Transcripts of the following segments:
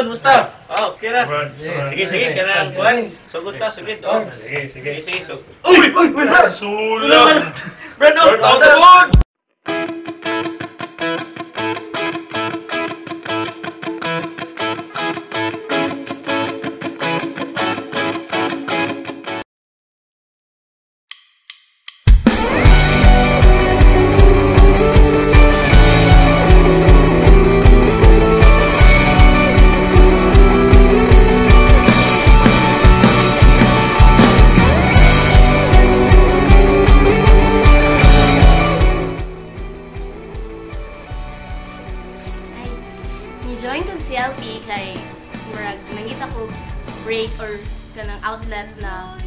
Brad, musta? Oh, okay na. Brad, Sige, kanang kuhan. Sugod ta, sugod. Oh. Sige. Uy, Brad! Sulam! Brad, out the board! Join kong CLP kay murag nangita ko break or kanang outlet na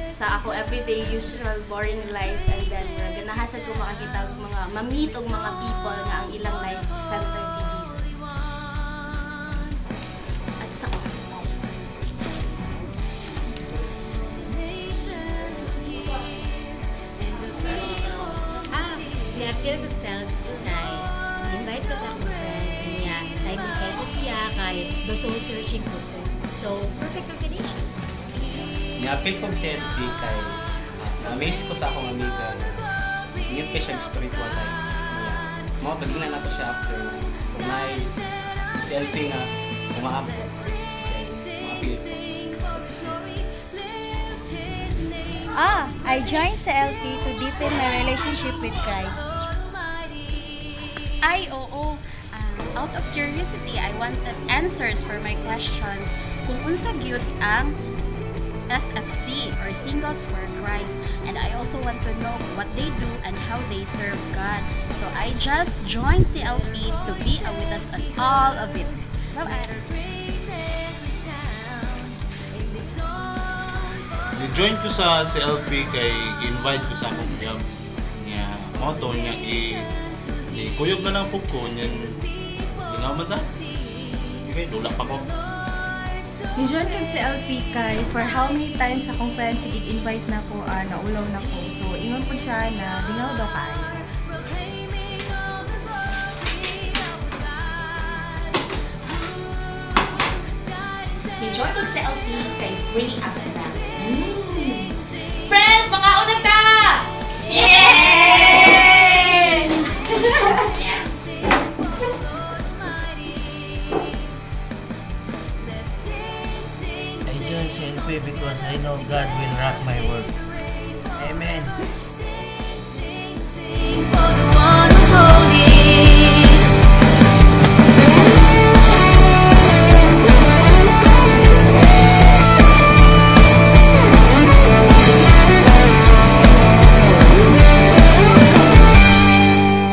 sa ako everyday usual boring life, and then murag ganahasad ko makakita og mga ma-meet og mga people nga ang ilang life center si Jesus. At sa ako. Ni-appeal ko sa kay invite ko sa akong friend niya. Time ni kay ko siya kay the soul searching ko ko. So, perfect combination. Ni-appeal ko sa LP kay na-amaze ko sa akong amiga. Ingit kay siya spiritual life. Mao tagina na to siya after may si LP nga umaabot. Ma-appeal ko. I joined sa LP to deepen my relationship with Christ. Ay, oo. Out of curiosity, I wanted answers for my questions kung unsa gyud ang SFC or Singles for Christ, and I also want to know what they do and how they serve God. So I just joined CLP to be a witness on all of it. Bye-bye. Join ko sa CLP kay invite ko sa akong gam niya moto niya kuyog na lang po ko niyan ginaman sa okay dula pa ko. Ni-join ko sa LP kay for how many times akong friends sig-invite na ko naulaw na ko, so ingon po siya na ginaw daw kayo. Ni-join ko sa LP kay free Amsterdam. Friends, mga una ta! Yay! I joined CLP because I know God will rock my world. Amen.